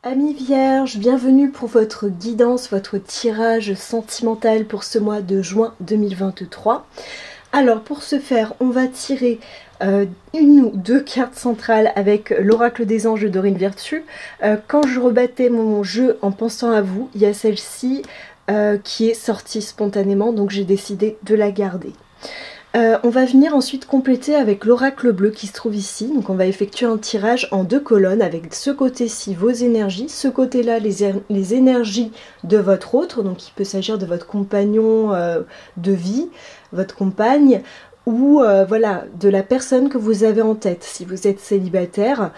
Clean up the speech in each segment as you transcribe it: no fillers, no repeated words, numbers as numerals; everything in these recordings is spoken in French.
Amis Vierges, bienvenue pour votre guidance, votre tirage sentimental pour ce mois de juin 2023. Alors pour ce faire, on va tirer une ou deux cartes centrales avec l'oracle des anges de Dorine Virtue. Quand je rebattais mon jeu en pensant à vous, il y a celle-ci qui est sortie spontanément, donc j'ai décidé de la garder. On va venir ensuite compléter avec l'oracle bleu qui se trouve ici. Donc on va effectuer un tirage en deux colonnes avec ce côté-ci vos énergies, ce côté-là les énergies de votre autre. Donc il peut s'agir de votre compagnon de vie, votre compagne, ou voilà, de la personne que vous avez en tête. Si vous êtes célibataire,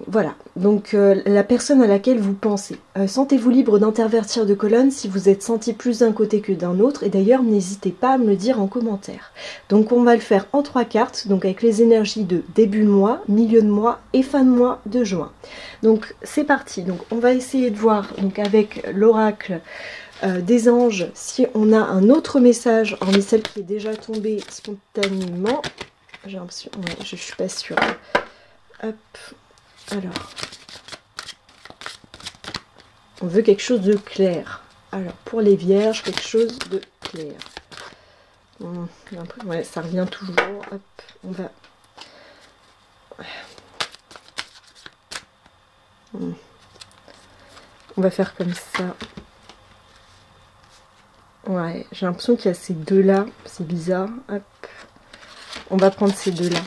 voilà, donc la personne à laquelle vous pensez. Sentez-vous libre d'intervertir de colonnes si vous êtes senti plus d'un côté que d'un autre, et d'ailleurs n'hésitez pas à me le dire en commentaire. Donc on va le faire en 3 cartes, donc avec les énergies de début de mois, milieu de mois et fin de mois de juin. Donc c'est parti, donc on va essayer de voir donc avec l'oracle des anges si on a un autre message, hormis celle qui est déjà tombée spontanément. J'ai l'impression, ouais, je suis pas sûre. Hop, alors, on veut quelque chose de clair. Alors, pour les vierges, quelque chose de clair. Ouais, ça revient toujours. Hop, on va... On va faire comme ça. Ouais, j'ai l'impression qu'il y a ces deux-là. C'est bizarre. Hop, on va prendre ces deux-là.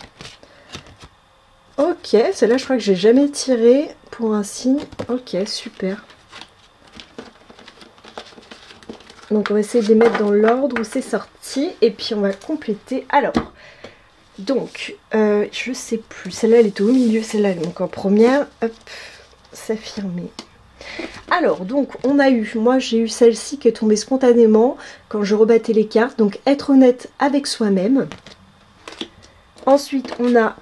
Ok, celle-là je crois que j'ai jamais tiré pour un signe. Ok, super. Donc on va essayer de les mettre dans l'ordre où c'est sorti. Et puis on va compléter. Alors, donc, je sais plus. Celle-là elle était au milieu, celle-là donc en première. Hop, s'affirmer. Alors, donc on a eu, moi j'ai eu celle-ci qui est tombée spontanément quand je rebattais les cartes. Donc être honnête avec soi-même. Ensuite on a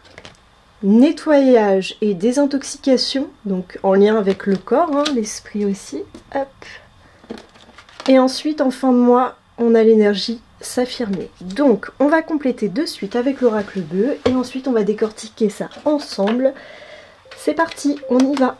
nettoyage et désintoxication, donc en lien avec le corps, hein, l'esprit aussi. Hop. Et ensuite, en fin de mois, on a l'énergie s'affirmer. Donc, on va compléter de suite avec l'oracle bleu et ensuite, on va décortiquer ça ensemble. C'est parti, on y va.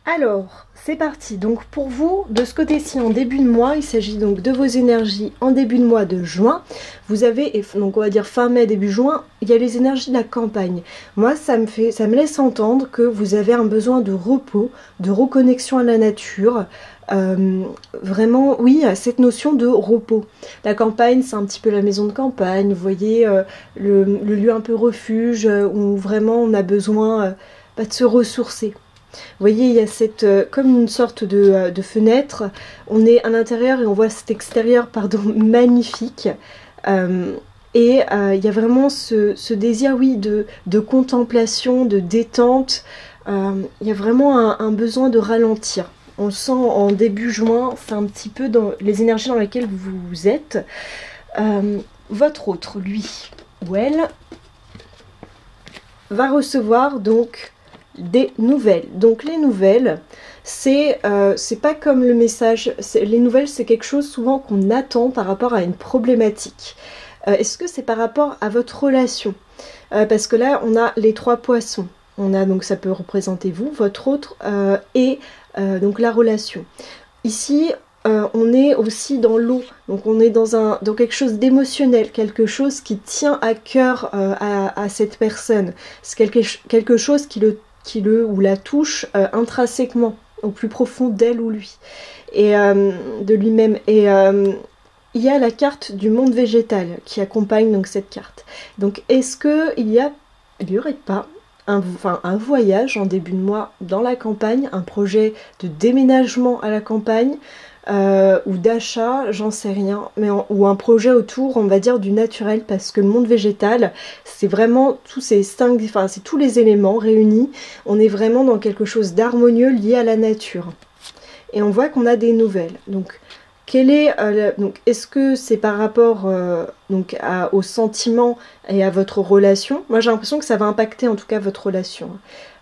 Alors, c'est parti. Donc pour vous, de ce côté-ci, en début de mois, il s'agit donc de vos énergies en début de mois de juin. Vous avez, donc on va dire fin mai, début juin, il y a les énergies de la campagne. Moi, ça me laisse entendre que vous avez un besoin de repos, de reconnexion à la nature. Vraiment, oui, cette notion de repos. La campagne, c'est un petit peu la maison de campagne. Vous voyez, le lieu un peu refuge où vraiment on a besoin de se ressourcer. Vous voyez, il y a cette, comme une sorte de fenêtre, on est à l'intérieur et on voit cet extérieur, pardon, magnifique. Il y a vraiment ce désir, oui, de contemplation, de détente. Il y a vraiment un besoin de ralentir. On le sent en début juin, c'est un petit peu dans les énergies dans lesquelles vous êtes. Votre autre, lui, ou elle, va recevoir donc des nouvelles. Donc les nouvelles, c'est pas comme le message, les nouvelles c'est quelque chose souvent qu'on attend par rapport à une problématique. Est-ce que c'est par rapport à votre relation? Parce que là on a les 3 poissons. On a donc, ça peut représenter vous, votre autre et donc la relation. Ici on est aussi dans l'eau, donc on est dans quelque chose d'émotionnel, quelque chose qui tient à cœur à cette personne. C'est quelque chose qui le ou la touche intrinsèquement, au plus profond d'elle ou lui, et de lui-même. Et il y a la carte du monde végétal qui accompagne donc cette carte. Donc est-ce qu'il y aurait pas un voyage en début de mois dans la campagne, un projet de déménagement à la campagne, ou d'achat, j'en sais rien, mais ou un projet autour, on va dire, du naturel, parce que le monde végétal, c'est vraiment tous ces 5, enfin c'est tous les éléments réunis, on est vraiment dans quelque chose d'harmonieux lié à la nature. et on voit qu'on a des nouvelles. Donc, est-ce que c'est par rapport aux sentiments et à votre relation? Moi, j'ai l'impression que ça va impacter en tout cas votre relation.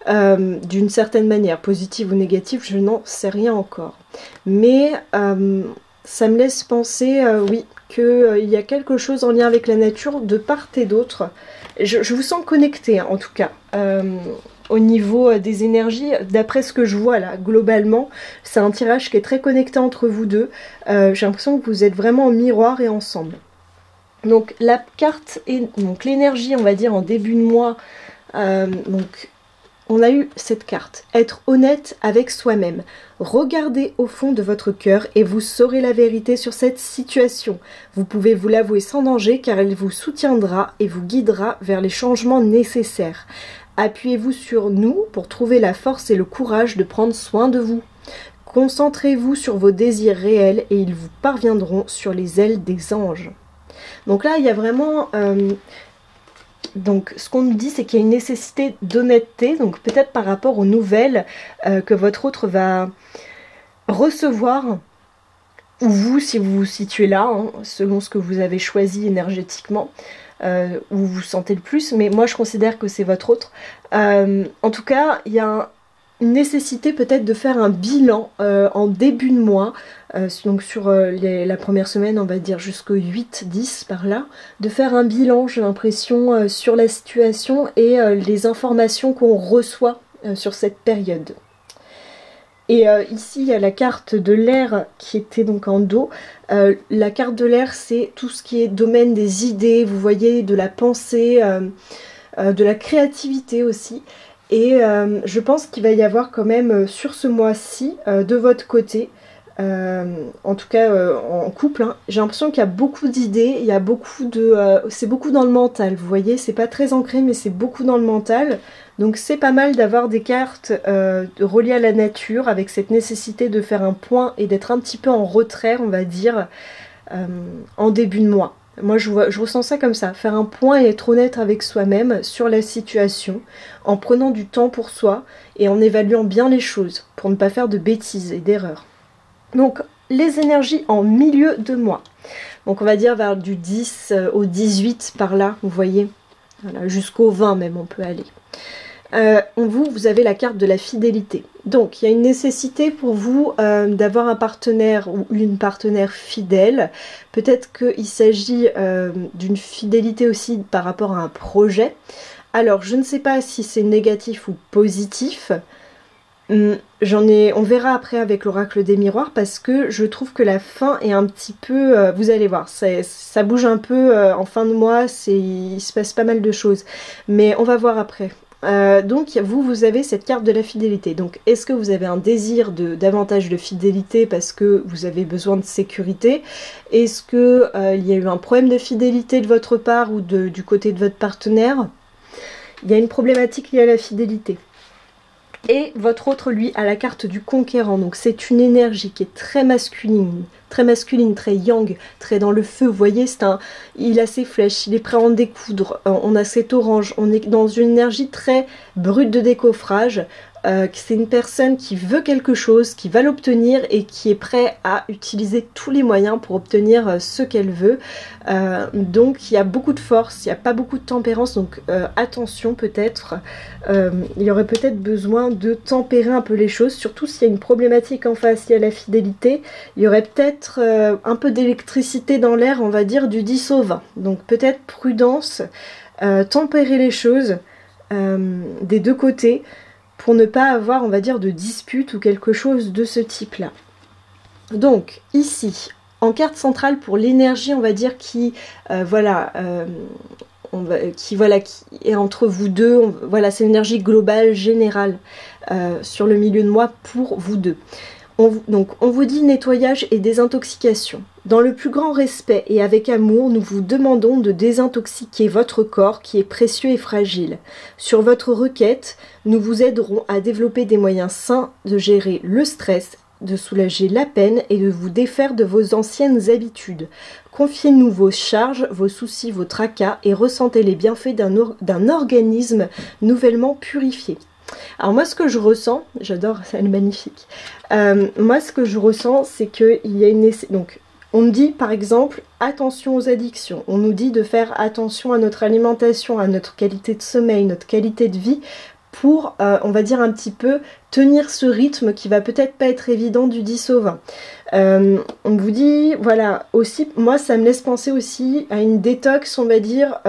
D'une certaine manière, positive ou négative, je n'en sais rien encore. Mais ça me laisse penser, oui, qu'il y a quelque chose en lien avec la nature de part et d'autre. Je vous sens connecté, hein, en tout cas. Au niveau des énergies, d'après ce que je vois là, globalement, c'est un tirage qui est très connecté entre vous deux. J'ai l'impression que vous êtes vraiment en miroir et ensemble. Donc la carte est donc l'énergie, on va dire, en début de mois. Donc on a eu cette carte. Être honnête avec soi-même. Regardez au fond de votre cœur et vous saurez la vérité sur cette situation. Vous pouvez vous l'avouer sans danger car elle vous soutiendra et vous guidera vers les changements nécessaires. Appuyez-vous sur nous pour trouver la force et le courage de prendre soin de vous. Concentrez-vous sur vos désirs réels et ils vous parviendront sur les ailes des anges. Donc là, il y a vraiment... Donc ce qu'on nous dit, c'est qu'il y a une nécessité d'honnêteté, donc peut-être par rapport aux nouvelles que votre autre va recevoir, ou vous, si vous vous situez là, hein, selon ce que vous avez choisi énergétiquement, où vous vous sentez le plus, mais moi je considère que c'est votre autre. En tout cas, il y a une nécessité peut-être de faire un bilan en début de mois, donc sur la première semaine, on va dire jusqu'au 8-10 par là, de faire un bilan, j'ai l'impression, sur la situation et les informations qu'on reçoit sur cette période. Et ici, il y a la carte de l'air qui était donc en dos. La carte de l'air, c'est tout ce qui est domaine des idées, vous voyez, de la pensée, de la créativité aussi. Et je pense qu'il va y avoir quand même sur ce mois-ci, de votre côté, en tout cas en couple, hein, j'ai l'impression qu'il y a beaucoup d'idées, il y a beaucoup de... c'est beaucoup dans le mental, vous voyez, c'est pas très ancré, mais c'est beaucoup dans le mental. Donc c'est pas mal d'avoir des cartes reliées à la nature, avec cette nécessité de faire un point et d'être un petit peu en retrait, on va dire, en début de mois. Moi je ressens ça comme ça, faire un point et être honnête avec soi-même sur la situation, en prenant du temps pour soi et en évaluant bien les choses, pour ne pas faire de bêtises et d'erreurs. Donc les énergies en milieu de mois, donc on va dire vers du 10 au 18 par là, vous voyez, voilà, jusqu'au 20 même on peut aller. Vous avez la carte de la fidélité. Donc il y a une nécessité pour vous d'avoir un partenaire ou une partenaire fidèle. Peut-être qu'il s'agit d'une fidélité aussi par rapport à un projet. Alors je ne sais pas si c'est négatif ou positif. On verra après avec l'oracle des miroirs parce que je trouve que la fin est un petit peu, vous allez voir, ça bouge un peu en fin de mois, il se passe pas mal de choses. Mais on va voir après. Donc vous avez cette carte de la fidélité. Donc est-ce que vous avez un désir davantage de fidélité parce que vous avez besoin de sécurité? Est-ce que il y a eu un problème de fidélité de votre part ou du côté de votre partenaire? Il y a une problématique liée à la fidélité. Et votre autre, lui, a la carte du conquérant. Donc c'est une énergie qui est très masculine, très yang, très dans le feu. Vous voyez, il a ses flèches, il est prêt à en découdre. On a cet orange. On est dans une énergie très brute de décoffrage. C'est une personne qui veut quelque chose, qui va l'obtenir et qui est prêt à utiliser tous les moyens pour obtenir ce qu'elle veut. Donc il y a beaucoup de force, il n'y a pas beaucoup de tempérance, donc attention peut-être. Il y aurait peut-être besoin de tempérer un peu les choses, surtout s'il y a une problématique en face, il y a la fidélité. Il y aurait peut-être un peu d'électricité dans l'air, on va dire du 10 au 20. Donc peut-être prudence, tempérer les choses des deux côtés, pour ne pas avoir, on va dire, de dispute ou quelque chose de ce type-là. Donc, ici, en carte centrale pour l'énergie, on va dire, qui est entre vous deux, voilà, c'est l'énergie globale, générale, sur le milieu de mois pour vous deux. Donc, on vous dit nettoyage et désintoxication. Dans le plus grand respect et avec amour, nous vous demandons de désintoxiquer votre corps qui est précieux et fragile. Sur votre requête, nous vous aiderons à développer des moyens sains de gérer le stress, de soulager la peine et de vous défaire de vos anciennes habitudes. Confiez-nous vos charges, vos soucis, vos tracas et ressentez les bienfaits d'un organisme nouvellement purifié. Alors moi ce que je ressens, j'adore, elle est magnifique. Moi ce que je ressens c'est qu'il y a une... Donc on me dit par exemple attention aux addictions, on nous dit de faire attention à notre alimentation, à notre qualité de sommeil, notre qualité de vie pour, on va dire un petit peu, tenir ce rythme qui va peut-être pas être évident du 10 au 20. On vous dit, voilà, aussi, moi ça me laisse penser aussi à une détox, on va dire,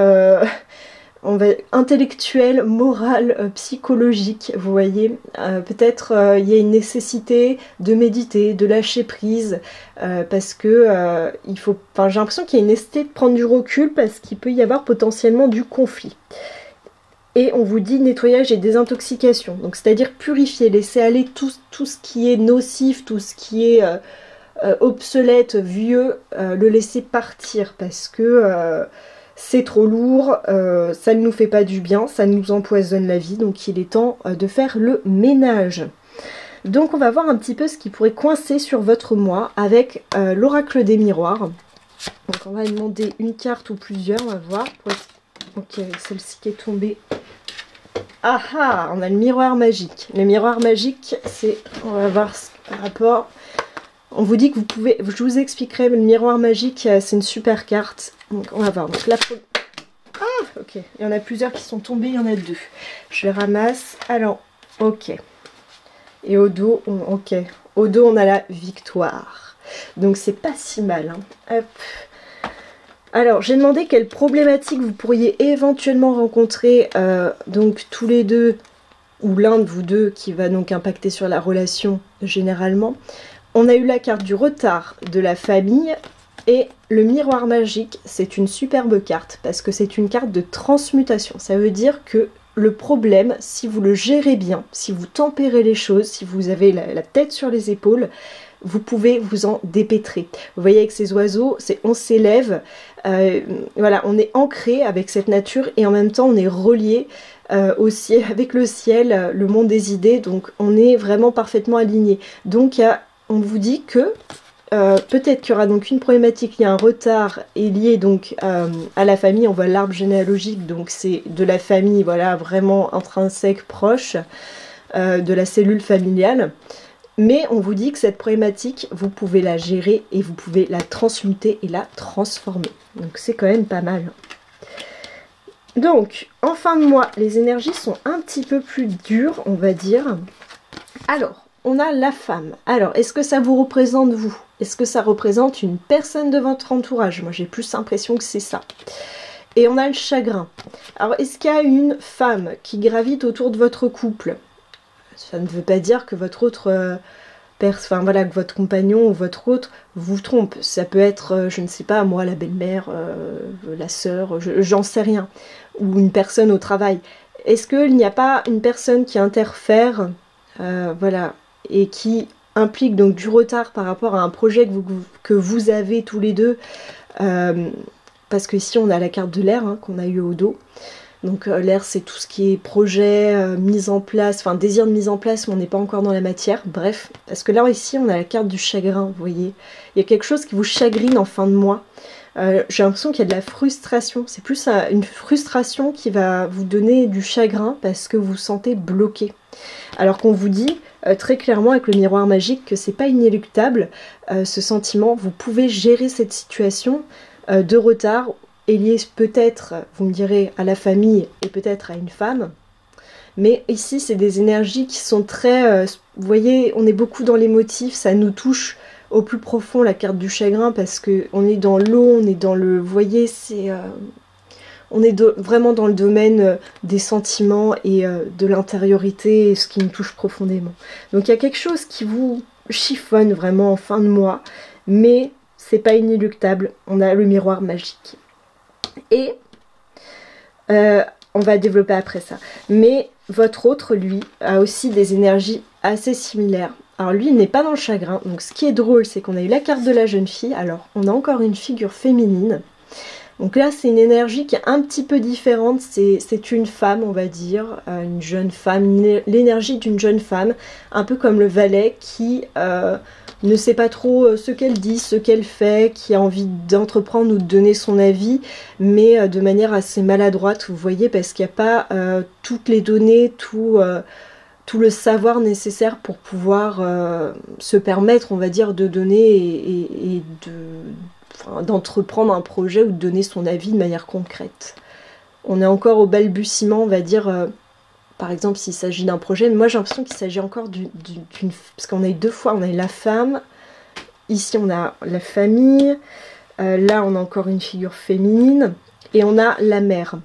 intellectuelle, morale, psychologique, vous voyez. Peut-être il y a une nécessité de méditer, de lâcher prise, parce que il faut, enfin, j'ai l'impression qu'il y a une nécessité de prendre du recul parce qu'il peut y avoir potentiellement du conflit. Et on vous dit nettoyage et désintoxication, donc c'est-à-dire purifier, laisser aller tout ce qui est nocif, tout ce qui est obsolète, vieux, le laisser partir parce que c'est trop lourd, ça ne nous fait pas du bien, ça nous empoisonne la vie, donc il est temps de faire le ménage. Donc on va voir un petit peu ce qui pourrait coincer sur votre mois avec l'oracle des miroirs. Donc on va demander une carte ou plusieurs, on va voir. Ok, celle-ci qui est tombée. Ah ah, on a le miroir magique. Le miroir magique, c'est, on va voir par rapport... On vous dit que vous pouvez, je vous expliquerai, le miroir magique, c'est une super carte. Donc on va voir. Donc là, ah, ok. Il y en a plusieurs qui sont tombés, il y en a deux. Je les ramasse. Alors, ok. Et au dos, ok. Au dos, on a la victoire. Donc c'est pas si mal. Hein. Hop. Alors, j'ai demandé quelles problématiques vous pourriez éventuellement rencontrer, donc tous les deux, ou l'un de vous deux, qui va donc impacter sur la relation généralement. On a eu la carte du retard de la famille et le miroir magique, c'est une superbe carte parce que c'est une carte de transmutation. Ça veut dire que le problème, si vous le gérez bien, si vous tempérez les choses, si vous avez la tête sur les épaules, vous pouvez vous en dépêtrer. Vous voyez avec ces oiseaux, on s'élève, voilà, on est ancré avec cette nature et en même temps on est relié au ciel, avec le ciel, le monde des idées, donc on est vraiment parfaitement aligné. Donc on vous dit que peut-être qu'il y aura donc une problématique, il y a un retard est lié donc à la famille, on voit l'arbre généalogique, donc c'est de la famille, voilà, vraiment intrinsèque, proche de la cellule familiale. Mais on vous dit que cette problématique, vous pouvez la gérer et vous pouvez la transmuter et la transformer. Donc c'est quand même pas mal. Donc, en fin de mois, les énergies sont un petit peu plus dures, on va dire. Alors, on a la femme. Alors, est-ce que ça vous représente vous? Est-ce que ça représente une personne de votre entourage? Moi, j'ai plus l'impression que c'est ça. Et on a le chagrin. Alors, est-ce qu'il y a une femme qui gravite autour de votre couple? Ça ne veut pas dire que votre autre enfin voilà, que votre compagnon ou votre autre vous trompe. Ça peut être, je ne sais pas, moi, la belle-mère, la sœur, j'en sais rien. Ou une personne au travail. Est-ce qu'il n'y a pas une personne qui interfère, voilà, et qui implique donc du retard par rapport à un projet que vous avez tous les deux, parce que ici on a la carte de l'air hein, qu'on a eu au dos. Donc l'air c'est tout ce qui est projet, mise en place, enfin désir de mise en place mais on n'est pas encore dans la matière, bref. Parce que là ici on a la carte du chagrin, vous voyez. Il y a quelque chose qui vous chagrine en fin de mois. J'ai l'impression qu'il y a de la frustration. C'est plus une frustration qui va vous donner du chagrin parce que vous vous sentez bloqué. Alors qu'on vous dit très clairement avec le miroir magique que c'est pas inéluctable ce sentiment. Vous pouvez gérer cette situation de retard est lié peut-être, vous me direz, à la famille et peut-être à une femme. Mais ici, c'est des énergies qui sont très... vous voyez, on est beaucoup dans l'émotif, ça nous touche au plus profond, la carte du chagrin, parce qu'on est dans l'eau, on est dans le... Vous voyez, c'est... on est vraiment dans le domaine des sentiments et de l'intériorité, ce qui nous touche profondément. Donc il y a quelque chose qui vous chiffonne vraiment en fin de mois, mais c'est pas inéluctable, on a le miroir magique. Et on va développer après ça. Mais votre autre, lui, a aussi des énergies assez similaires. Alors lui, il n'est pas dans le chagrin. Donc ce qui est drôle, c'est qu'on a eu la carte de la jeune fille. Alors on a encore une figure féminine. Donc là, c'est une énergie qui est un petit peu différente. C'est une femme, on va dire, une jeune femme, l'énergie d'une jeune femme, un peu comme le valet qui ne sait pas trop ce qu'elle dit, ce qu'elle fait, qui a envie d'entreprendre ou de donner son avis, mais de manière assez maladroite, vous voyez, parce qu'il n'y a pas toutes les données, tout le savoir nécessaire pour pouvoir se permettre, on va dire, de donner et d'entreprendre un projet ou de donner son avis de manière concrète. On est encore au balbutiement, on va dire, par exemple s'il s'agit d'un projet, mais moi j'ai l'impression qu'il s'agit encore d'une... Parce qu'on a eu deux fois, on a eu la femme, ici on a la famille, là on a encore une figure féminine, et on a la mère.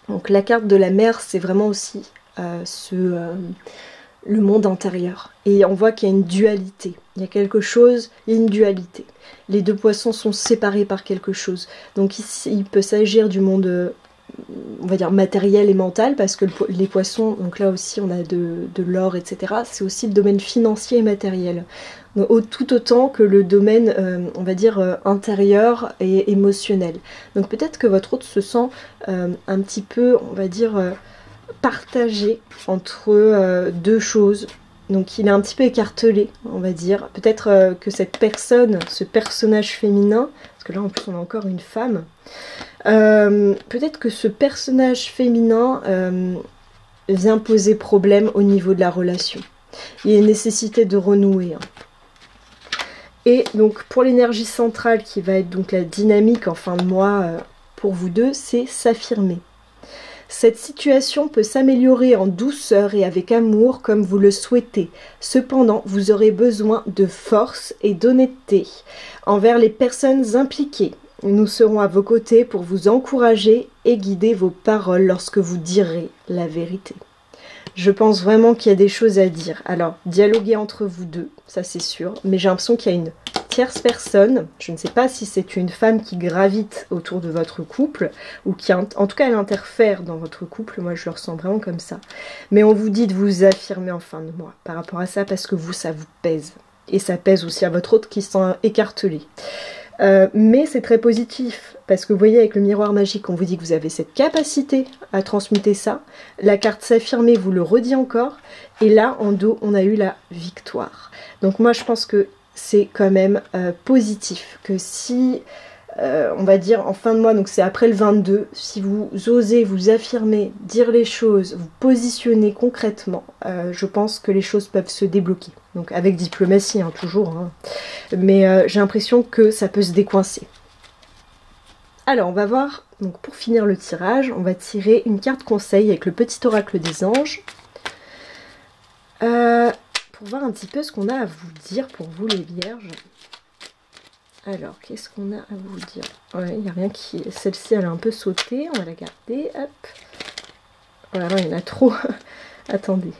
Donc la carte de la mère, c'est vraiment aussi le monde intérieur. Et on voit qu'il y a une dualité. Il y a quelque chose, il y a une dualité. Les deux poissons sont séparés par quelque chose. Donc ici, il peut s'agir du monde, on va dire, matériel et mental, parce que les poissons, donc là aussi on a de l'or, etc. C'est aussi le domaine financier et matériel. Donc, tout autant que le domaine, on va dire, intérieur et émotionnel. Donc peut-être que votre hôte se sent un petit peu, on va dire, partagé entre deux choses. Donc il est un petit peu écartelé, on va dire. Peut-être que cette personne, ce personnage féminin, parce que là en plus on a encore une femme, peut-être que ce personnage féminin vient poser problème au niveau de la relation. Il y a une nécessité de renouer. Et donc pour l'énergie centrale qui va être donc la dynamique en fin de mois pour vous deux, c'est s'affirmer. Cette situation peut s'améliorer en douceur et avec amour comme vous le souhaitez. Cependant, vous aurez besoin de force et d'honnêteté envers les personnes impliquées. Nous serons à vos côtés pour vous encourager et guider vos paroles lorsque vous direz la vérité. Je pense vraiment qu'il y a des choses à dire. Alors, dialoguez entre vous deux, ça c'est sûr, mais j'ai l'impression qu'il y a une tierce personne, je ne sais pas si c'est une femme qui gravite autour de votre couple, ou qui, en tout cas, elle interfère dans votre couple, moi je le ressens vraiment comme ça. Mais on vous dit de vous affirmer en fin de mois par rapport à ça, parce que vous, ça vous pèse. Et ça pèse aussi à votre autre qui se sent écartelé. Mais c'est très positif, parce que vous voyez avec le miroir magique, on vous dit que vous avez cette capacité à transmuter ça. La carte s'affirmer vous le redit encore, et là en dos on a eu la victoire. Donc moi je pense que c'est quand même positif, que si on va dire en fin de mois, donc c'est après le 22, si vous osez vous affirmer, dire les choses, vous positionner concrètement, je pense que les choses peuvent se débloquer. Donc avec diplomatie, hein, toujours. Hein. Mais j'ai l'impression que ça peut se décoincer. Alors on va voir, donc pour finir le tirage, on va tirer une carte conseil avec le petit oracle des anges. Pour voir un petit peu ce qu'on a à vous dire pour vous les vierges. Alors, qu'est-ce qu'on a à vous dire? Ouais, il n'y a rien qui... Celle-ci, elle a un peu sauté. On va la garder. Hop. Voilà, il y en a trop. Attendez.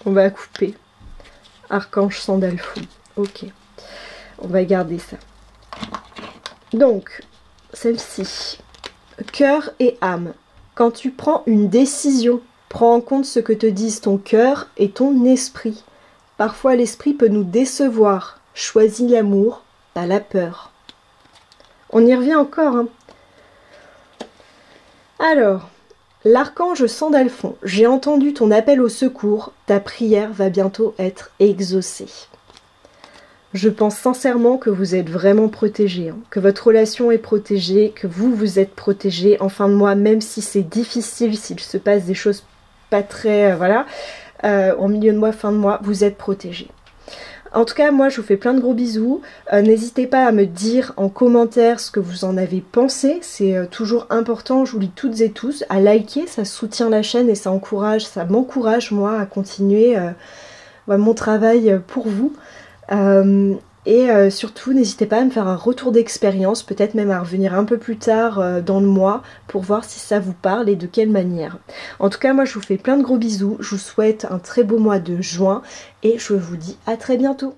On va couper. Archange Sandalphon. Ok. On va garder ça. Donc, celle-ci. Cœur et âme. Quand tu prends une décision, prends en compte ce que te disent ton cœur et ton esprit. Parfois l'esprit peut nous décevoir. Choisis l'amour, pas la peur. On y revient encore. Hein. Alors, l'archange Sandalphon, j'ai entendu ton appel au secours. Ta prière va bientôt être exaucée. Je pense sincèrement que vous êtes vraiment protégés, hein, que votre relation est protégée, que vous êtes protégés en fin de mois, même si c'est difficile, s'il se passe des choses pas très... voilà. En milieu de mois, fin de mois, vous êtes protégés. En tout cas, moi, je vous fais plein de gros bisous. N'hésitez pas à me dire en commentaire ce que vous en avez pensé. C'est toujours important, je vous lis toutes et tous. À liker, ça soutient la chaîne et ça m'encourage, moi, à continuer mon travail pour vous. Surtout, n'hésitez pas à me faire un retour d'expérience, peut-être même à revenir un peu plus tard dans le mois pour voir si ça vous parle et de quelle manière. En tout cas, moi je vous fais plein de gros bisous, je vous souhaite un très beau mois de juin et je vous dis à très bientôt.